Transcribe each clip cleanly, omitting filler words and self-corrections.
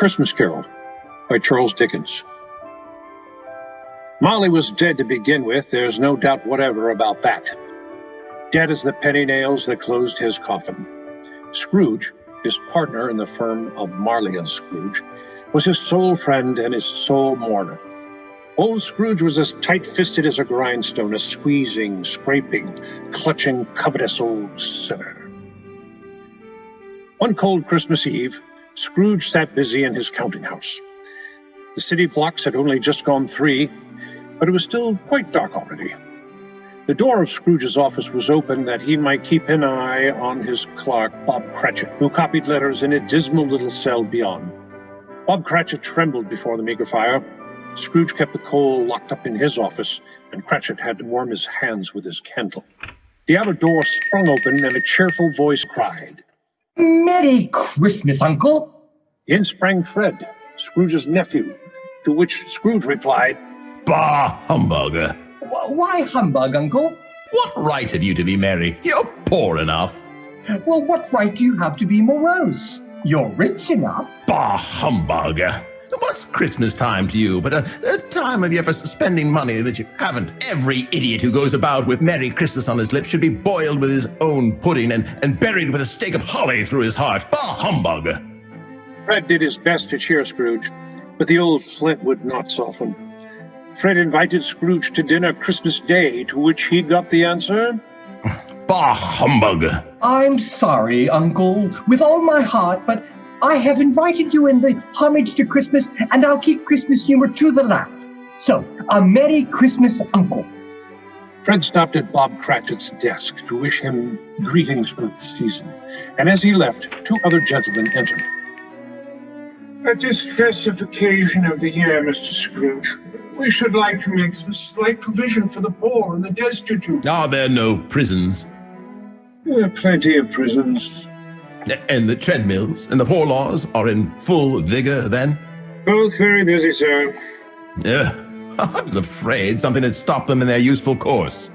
Christmas Carol by Charles Dickens. Molly was dead to begin with, there's no doubt whatever about that. Dead as the penny nails that closed his coffin. Scrooge, his partner in the firm of Marley and Scrooge, was his sole friend and his sole mourner. Old Scrooge was as tight-fisted as a grindstone, a squeezing, scraping, clutching, covetous old sinner. One cold Christmas Eve, Scrooge sat busy in his counting house. The city clocks had only just gone 3, but it was still quite dark already. The door of Scrooge's office was open that he might keep an eye on his clerk, Bob Cratchit, who copied letters in a dismal little cell beyond. Bob Cratchit trembled before the meager fire. Scrooge kept the coal locked up in his office, and Cratchit had to warm his hands with his candle. The outer door sprung open, and a cheerful voice cried, "Merry Christmas, Uncle!" In sprang Fred, Scrooge's nephew, to which Scrooge replied, "Bah, humbug! Why humbug, Uncle? What right have you to be merry? You're poor enough." Well, what right do you have to be morose? You're rich enough. "Bah, humbug! What's Christmas time to you but a time of year for spending money that you haven't? Every idiot who goes about with Merry Christmas on his lips should be boiled with his own pudding and buried with a stake of holly through his heart. Bah, humbug!" Fred did his best to cheer Scrooge, but the old flint would not soften. Fred invited Scrooge to dinner Christmas Day, to which he got the answer, "Bah, humbug!" I'm sorry, Uncle, with all my heart, but I have invited you in the homage to Christmas, and I'll keep Christmas humor to the last. So, a Merry Christmas, Uncle. Fred stopped at Bob Cratchit's desk to wish him greetings for the season, and as he left, 2 other gentlemen entered. At this festive occasion of the year, Mr. Scrooge, we should like to make some slight provision for the poor and the destitute. Are there no prisons? There are plenty of prisons. And the treadmills and the poor laws are in full vigor then? Both very busy, sir. I was afraid something had stopped them in their useful course.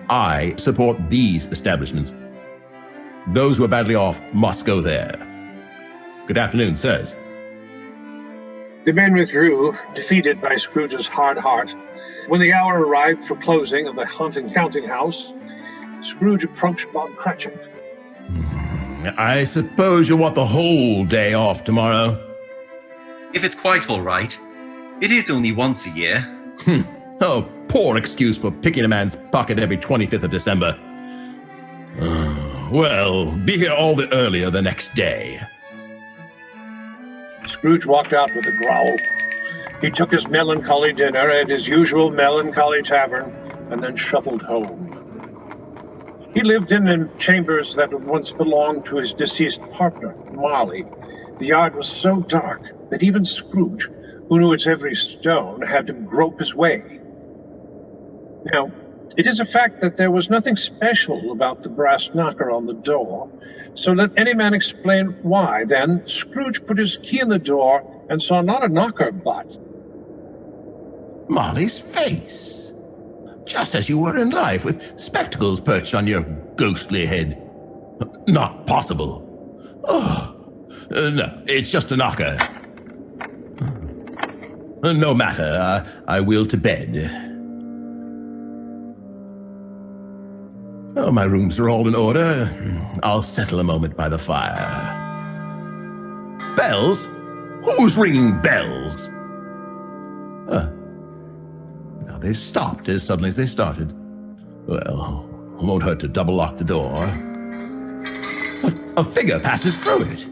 I support these establishments. Those who are badly off must go there. Good afternoon, sirs. The men withdrew, defeated by Scrooge's hard heart. When the hour arrived for closing of the haunting counting house, Scrooge approached Bob Cratchit. I suppose you'll want the whole day off tomorrow. If it's quite all right. It is only once a year. Oh, poor excuse for picking a man's pocket every 25th of December. Well, be here all the earlier the next day. Scrooge walked out with a growl. He took his melancholy dinner at his usual melancholy tavern and then shuffled home. He lived in chambers that had once belonged to his deceased partner, Marley. The yard was so dark that even Scrooge, who knew its every stone, had to grope his way. Now, it is a fact that there was nothing special about the brass knocker on the door, so let any man explain why. Then Scrooge put his key in the door and saw not a knocker, but Marley's face. Just as you were in life, with spectacles perched on your ghostly head. Not possible. No, it's just a knocker. No matter, I will to bed. Oh, my rooms are all in order. I'll settle a moment by the fire. Bells? Who's ringing bells? Now they've stopped as suddenly as they started. Well, it won't hurt to double lock the door. But a figure passes through it.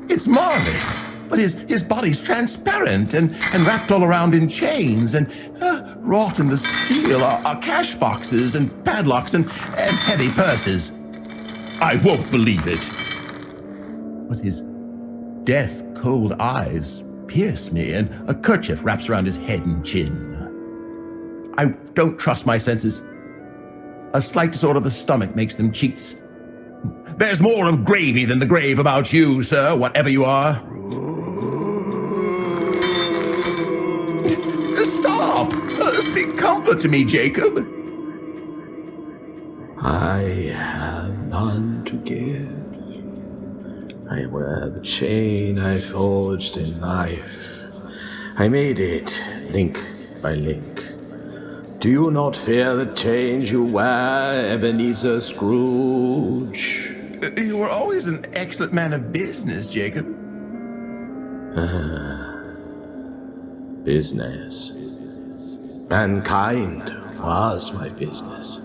It's Marley. But his body's transparent and wrapped all around in chains, and wrought in the steel are cash boxes and padlocks and heavy purses. I won't believe it. But his death-cold eyes pierce me, and a kerchief wraps around his head and chin. I don't trust my senses. A slight disorder of the stomach makes them cheats. There's more of gravy than the grave about you, sir, whatever you are. Stop! Speak comfort to me, Jacob. I have none to give, I wear the chain I forged in life. I made it, link by link. Do you not fear the change you wear, Ebenezer Scrooge? You were always an excellent man of business, Jacob. Business. Mankind was my business.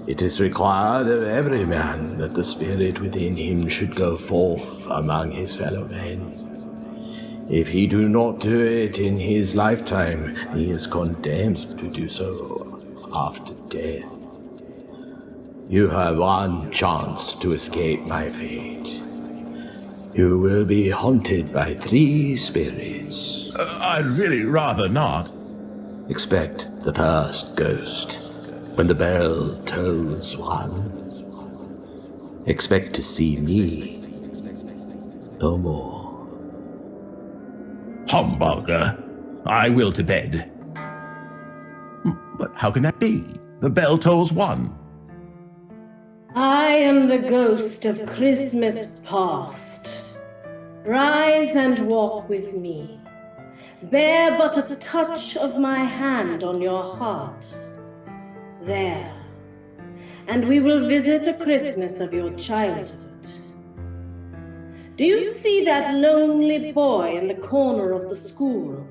It is required of every man that the spirit within him should go forth among his fellow men. If he do not do it in his lifetime, he is condemned to do so after death. You have one chance to escape my fate. You will be haunted by 3 spirits. I'd really rather not. Expect the first ghost when the bell tolls 1. Expect to see me no more. Humbugger. I will to bed. But how can that be? The bell tolls 1. I am the ghost of Christmas past. Rise and walk with me. Bear but a touch of my hand on your heart. There. And we will visit a Christmas of your childhood. Do you see that lonely boy in the corner of the schoolroom,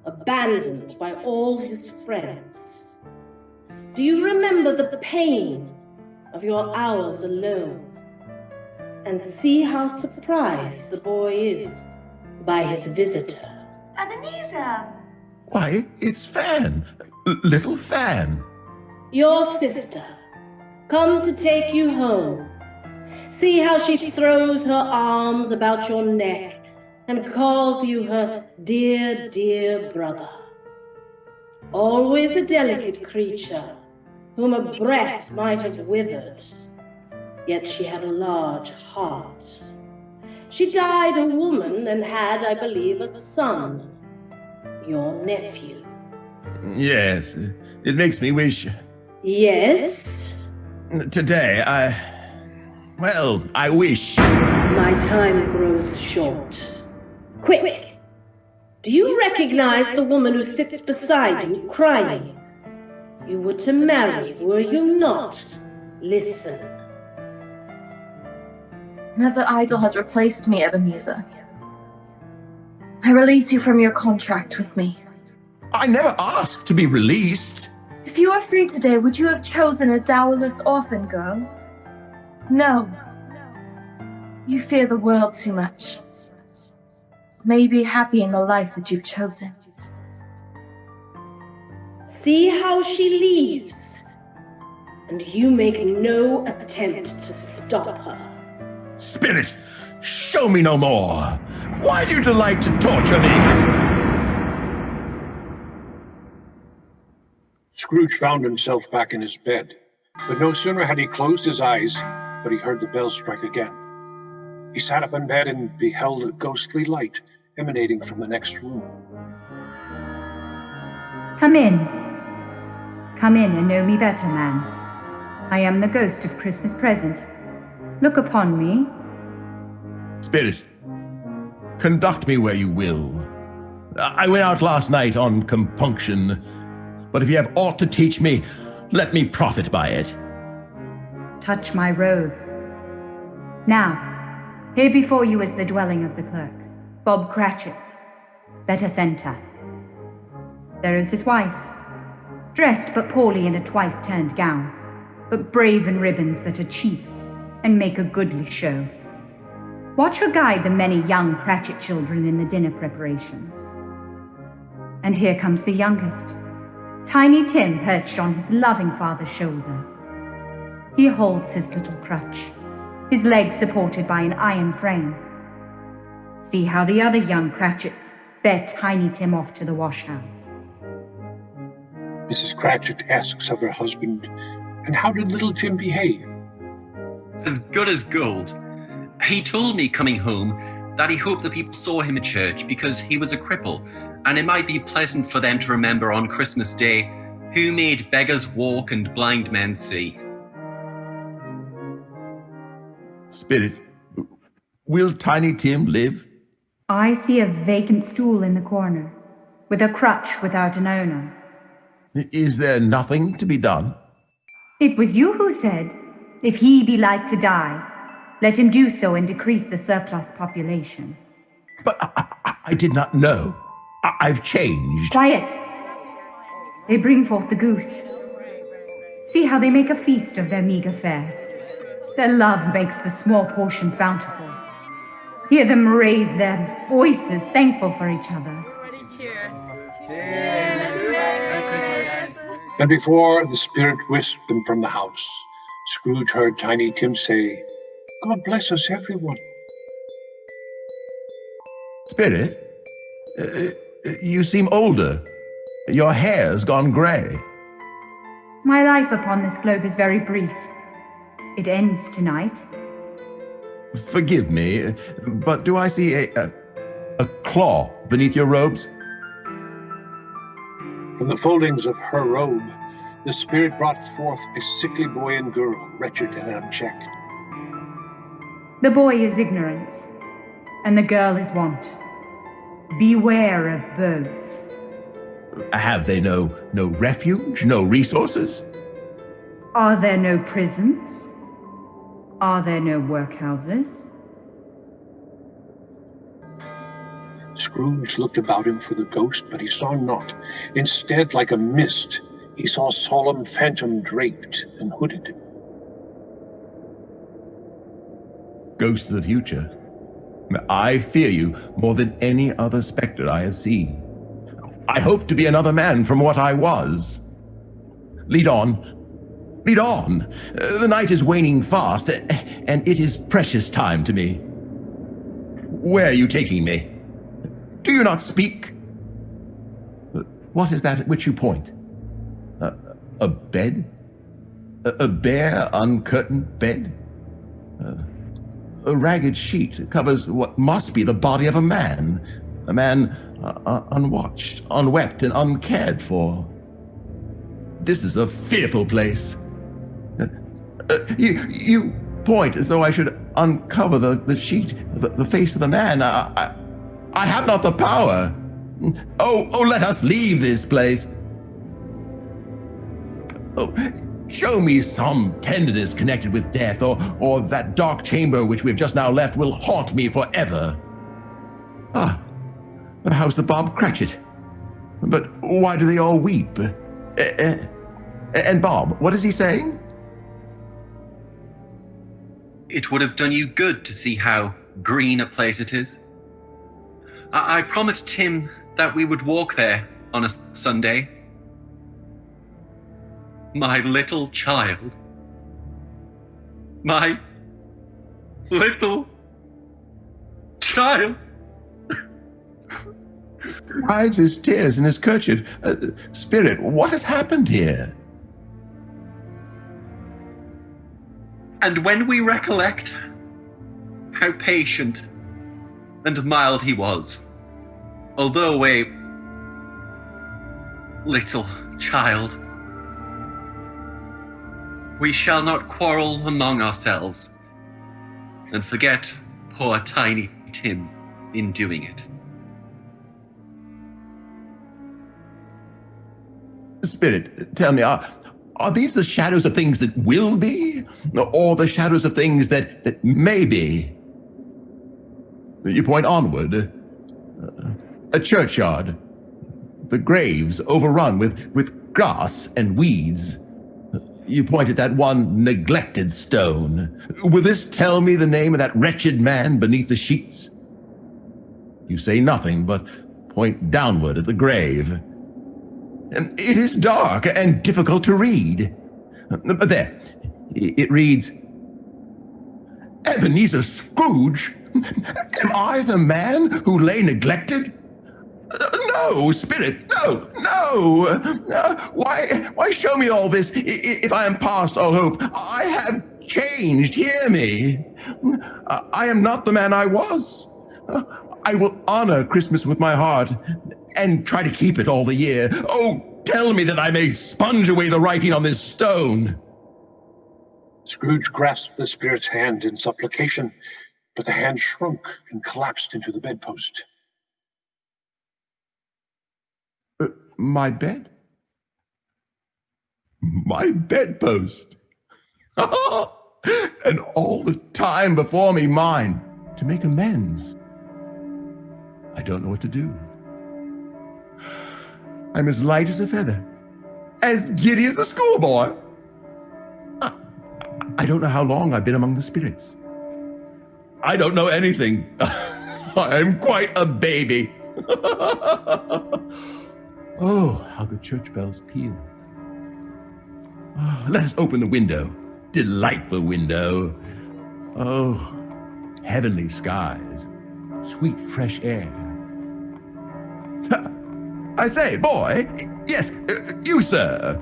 abandoned by all his friends? Do you remember the pain of your hours alone? And see how surprised the boy is by his visitor. Ebenezer! Why, it's Fan. Little Fan. Your sister, come to take you home. See how she throws her arms about your neck and calls you her dear, dear brother. Always a delicate creature, whom a breath might have withered, yet she had a large heart. She died a woman and had, I believe, a son, your nephew. Yes, it makes me wish. Yes? Today, I wish. My time grows short. Quick! Do you recognize the woman who sits beside you, crying? You were to marry, were you not? Listen. Another idol has replaced me, Ebenezer. I release you from your contract with me. I never asked to be released. If you were free today, would you have chosen a dowerless orphan girl? No. You fear the world too much. May you be happy in the life that you've chosen. See how she leaves, and you make no attempt to stop her. Spirit, show me no more. Why do you delight to torture me? Scrooge found himself back in his bed, but no sooner had he closed his eyes, but he heard the bell strike again. He sat up in bed and beheld a ghostly light emanating from the next room. Come in. Come in and know me better, man. I am the ghost of Christmas present. Look upon me. Spirit, conduct me where you will. I went out last night on compunction, but if you have aught to teach me, let me profit by it. Touch my robe. Now, here before you is the dwelling of the clerk, Bob Cratchit. Let us enter. There is his wife, dressed but poorly in a twice-turned gown, but brave in ribbons that are cheap and make a goodly show. Watch her guide the many young Cratchit children in the dinner preparations. And here comes the youngest, Tiny Tim perched on his loving father's shoulder. He holds his little crutch, his legs supported by an iron frame. See how the other young Cratchits bear Tiny Tim off to the washhouse. Mrs. Cratchit asks of her husband, "And how did little Tim behave?" As good as gold. He told me coming home that he hoped the people saw him at church because he was a cripple, and it might be pleasant for them to remember on Christmas Day who made beggars walk and blind men see. Spirit, Will Tiny Tim live? I see a vacant stool in the corner, with a crutch without an owner. Is there nothing to be done? It was you who said, if he be like to die, let him do so and decrease the surplus population. But I did not know. I've changed. Quiet! They bring forth the goose. See how they make a feast of their meager fare. Their love makes the small portions bountiful. Hear them raise their voices, thankful for each other. And before the spirit whisked them from the house, Scrooge heard Tiny Tim say, "God bless us, everyone." Spirit, you seem older. Your hair's gone grey. My life upon this globe is very brief. It ends tonight. Forgive me, but do I see a claw beneath your robes? From the foldings of her robe, the spirit brought forth a sickly boy and girl, wretched and unchecked. The boy is ignorance, and the girl is want. Beware of both. Have they no refuge, no resources? Are there no prisons? Are there no workhouses? Scrooge looked about him for the ghost, but he saw naught. Instead, like a mist, he saw a solemn phantom draped and hooded. Ghost of the future. I fear you more than any other spectre I have seen. I hope to be another man from what I was. Lead on. Lead on. The night is waning fast, and it is precious time to me. Where are you taking me? Do you not speak? What is that at which you point? A bed? A bare, uncurtained bed? A ragged sheet covers what must be the body of a man unwatched, unwept, and uncared for. This is a fearful place. You point as though I should uncover the sheet, the face of the man. I have not the power. Oh, let us leave this place. Oh, show me some tenderness connected with death, or that dark chamber which we have just now left will haunt me forever. Ah, the house of Bob Cratchit. But why do they all weep? And Bob, what is he saying? It would have done you good to see how green a place it is. I promised Tim that we would walk there on a Sunday. My little child. My little child. Hides his tears in his kerchief. Spirit, what has happened here? And when we recollect how patient and mild he was, although a little child, we shall not quarrel among ourselves and forget poor Tiny Tim in doing it. Spirit, tell me, are these the shadows of things that will be, or the shadows of things that may be? You point onward. A churchyard. The graves overrun with grass and weeds. You point at that one neglected stone. Will this tell me the name of that wretched man beneath the sheets? You say nothing, but point downward at the grave. And it is dark and difficult to read. But there, it reads, Ebenezer Scrooge? Am I the man who lay neglected? No, Spirit, no. Why show me all this if I am past all hope? I have changed, hear me. I am not the man I was. I will honor Christmas with my heart and try to keep it all the year. Oh, tell me that I may sponge away the writing on this stone. Scrooge grasped the spirit's hand in supplication. but the hand shrunk and collapsed into the bedpost. My bed? My bedpost. And all the time before me mine to make amends. I don't know what to do. I'm as light as a feather, as giddy as a schoolboy. I don't know how long I've been among the spirits. I don't know anything. I'm quite a baby. Oh, how the church bells peal. Oh, let us open the window. Delightful window. Oh, heavenly skies. Sweet fresh air. I say, boy. Yes, you, sir.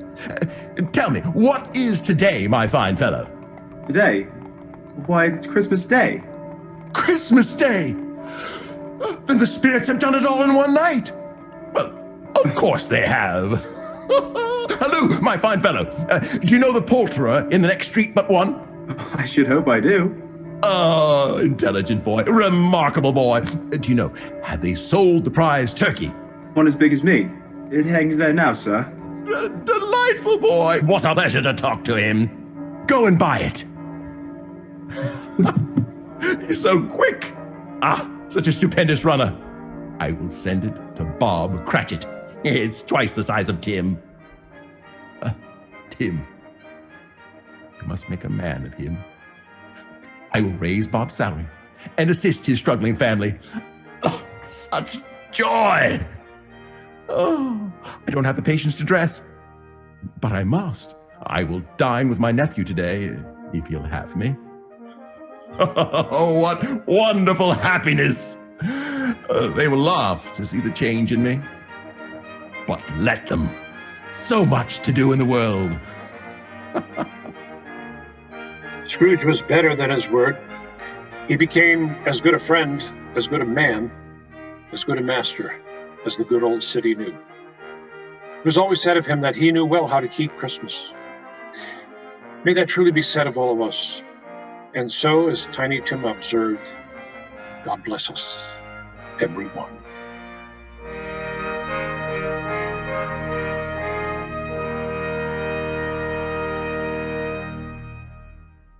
Tell me, what is today, my fine fellow? Today? Why, it's Christmas Day. Christmas Day! Then the spirits have done it all in one night. Well, of course they have. Hello, my fine fellow. Do you know the poulterer in the next street but one? I should hope I do. Oh, intelligent boy. Remarkable boy. Do you know, have they sold the prize turkey? One as big as me. It hangs there now, sir. Delightful boy. What a pleasure to talk to him. Go and buy it. He's so quick. Ah, such a stupendous runner. I will send it to Bob Cratchit. It's twice the size of Tim. Tim. You must make a man of him. I will raise Bob's salary and assist his struggling family. Oh, such joy. Oh, I don't have the patience to dress, but I must. I will dine with my nephew today, if he'll have me. Oh, what wonderful happiness! They will laugh to see the change in me. But let them. So much to do in the world. Scrooge was better than his word. He became as good a friend, as good a man, as good a master as the good old city knew. It was always said of him that he knew well how to keep Christmas. May that truly be said of all of us. And so, as Tiny Tim observed, God bless us, everyone.